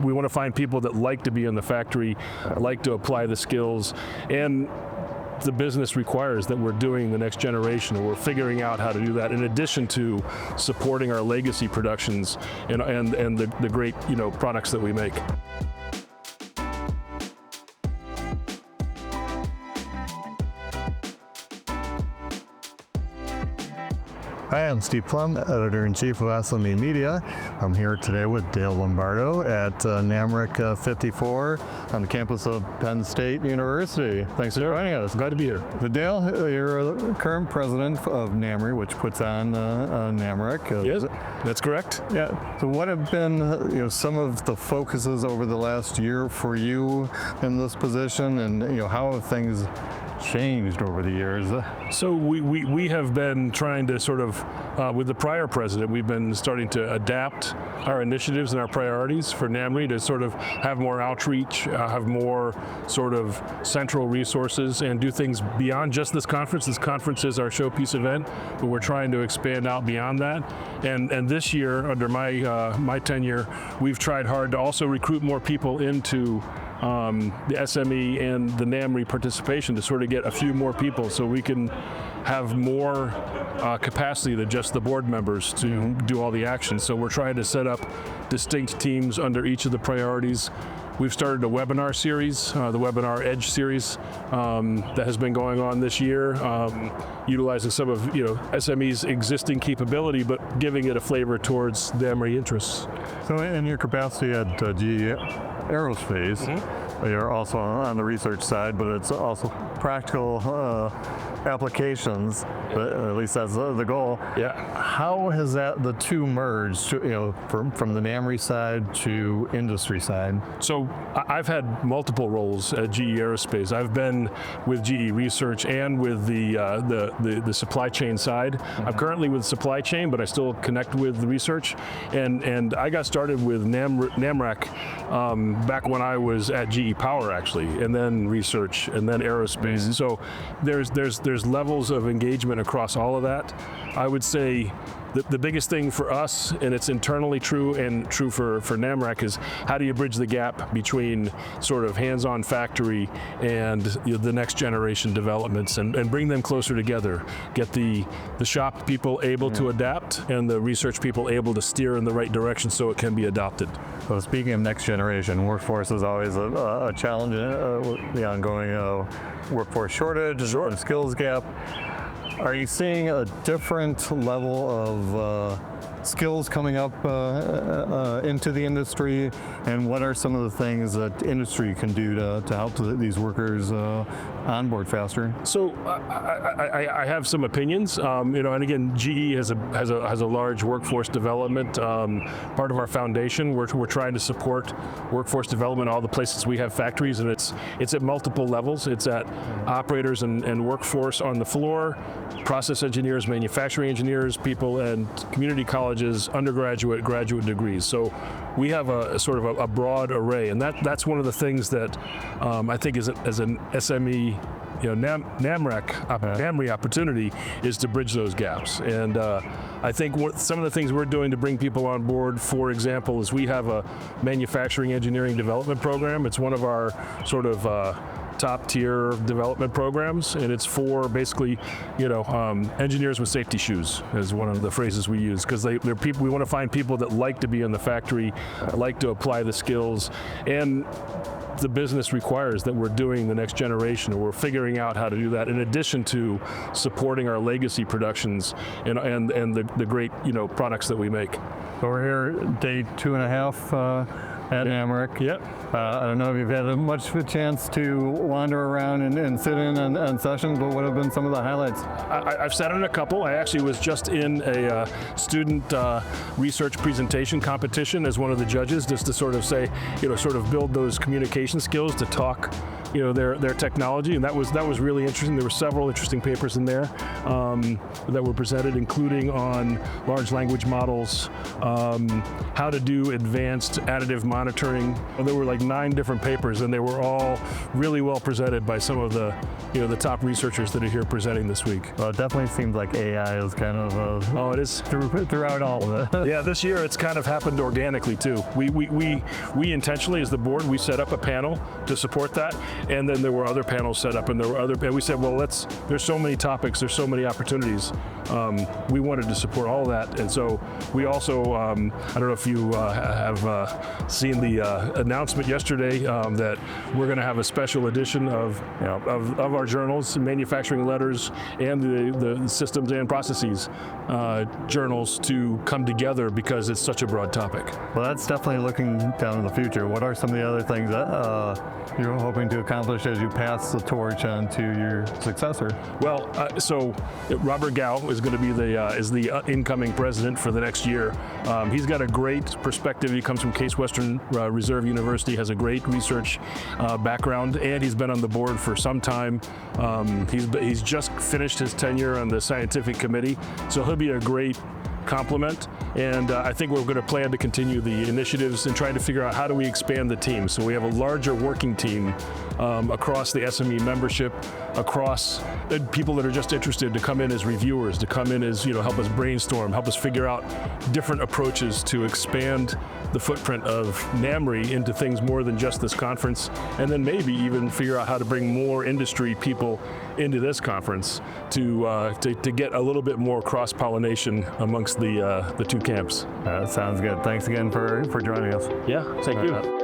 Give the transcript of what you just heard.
We want to find people that like to be in the factory, like to apply the skills, and the business requires that we're doing the next generation, and we're figuring out how to do that in addition to supporting our legacy productions and the great products that we make. Hi, I'm Steve Plum, Editor-in-Chief of SME Media. I'm here today with Dale Lombardo at NAMRC 54 on the campus of Penn State University. Thanks for joining us. Glad to be here. So Dale, you're the current president of NAMRI, which puts on NAMRC. Yes, that's correct. Yeah. So what have been some of the focuses over the last year for you in this position, and how have things changed over the years? So we have been trying to sort of, with the prior president, we've been starting to adapt our initiatives and our priorities for NAMRI to sort of have more outreach, have more sort of central resources, and do things beyond just this conference. This conference is our showpiece event, but we're trying to expand out beyond that. And this year, under my tenure, we've tried hard to also recruit more people into the SME and the NAMRI participation to sort of get a few more people so we can have more capacity than just the board members to do all the action. So we're trying to set up distinct teams under each of the priorities. We've started a webinar series, the Webinar Edge series, that has been going on this year, utilizing some of SME's existing capability, but giving it a flavor towards NAMRI interests. So in your capacity at GE Aerospace, you're also on the research side, but it's also practical applications, but at least that's the goal. Yeah. How has the two merged, from the NAMRI side to industry side? So I've had multiple roles at GE Aerospace. I've been with GE Research and with the supply chain side. I'm currently with supply chain, but I still connect with the research. And I got started with NAMRC back when I was at GE Power, actually, and then research, and then aerospace. So there's levels of engagement across all of that. I would say the biggest thing for us, and it's internally true and true for NAMRC, is how do you bridge the gap between sort of hands-on factory and the next generation developments, and bring them closer together. Get the shop people able to adapt and the research people able to steer in the right direction so it can be adopted. So speaking of next generation, workforce is always a challenge, the ongoing workforce shortage and skills gap. Are you seeing a different level of skills coming up into the industry, and what are some of the things that industry can do to help these workers onboard faster? So I have some opinions, and again, GE has a large workforce development part of our foundation. We're trying to support workforce development all the places we have factories, and it's at multiple levels. It's at operators and workforce on the floor, process engineers, manufacturing engineers, people, and community colleges, undergraduate, graduate degrees. So we have a sort of a broad array, and that's one of the things that I think as an SME, NAMRI opportunity is to bridge those gaps. And I think some of the things we're doing to bring people on board, for example, is we have a manufacturing engineering development program. It's one of our sort of top tier development programs, and it's for basically, engineers with safety shoes is one of the phrases we use, because they're people. We want to find people that like to be in the factory, like to apply the skills, and the business requires that we're doing the next generation, and we're figuring out how to do that in addition to supporting our legacy productions and the great products that we make. So we're here day 2.5 at NAMRC. Yep. I don't know if you've had much of a chance to wander around and sit in on sessions, but what have been some of the highlights? I've sat in a couple. I actually was just in a student research presentation competition as one of the judges, just to sort of say, sort of build those communication skills to talk their technology, and that was really interesting. There were several interesting papers in there that were presented, including on large language models, how to do advanced additive monitoring. There were like 9 different papers, and they were all really well presented by some of the the top researchers that are here presenting this week. Well, it definitely seems like AI is kind of Oh, it is throughout all of it. Yeah, this year it's kind of happened organically too. We intentionally, as the board, we set up a panel to support that, and then there were other panels set up, and and we said, well, there's so many topics, there's so many opportunities. We wanted to support all that, and so we also, I don't know if you have seen the announcement yesterday that we're going to have a special edition of our journals, manufacturing letters, and the systems and processes journals to come together because it's such a broad topic. Well, that's definitely looking down in the future. What are some of the other things that you're hoping to accomplish as you pass the torch on to your successor? Well, so Robert Gao is going to be the incoming president for the next year. He's got a great perspective. He comes from Case Western Reserve University, has a great research background, and he's been on the board for some time. He's just finished his tenure on the scientific committee, so he'll be a great complement, and I think we're going to plan to continue the initiatives and try to figure out how do we expand the team. So we have a larger working team across the SME membership, across people that are just interested to come in as reviewers, to come in as help us brainstorm, help us figure out different approaches to expand the footprint of NAMRI into things more than just this conference, and then maybe even figure out how to bring more industry people into this conference to get a little bit more cross-pollination amongst the two camps. Sounds good. Thanks again for joining us. Yeah, thank you.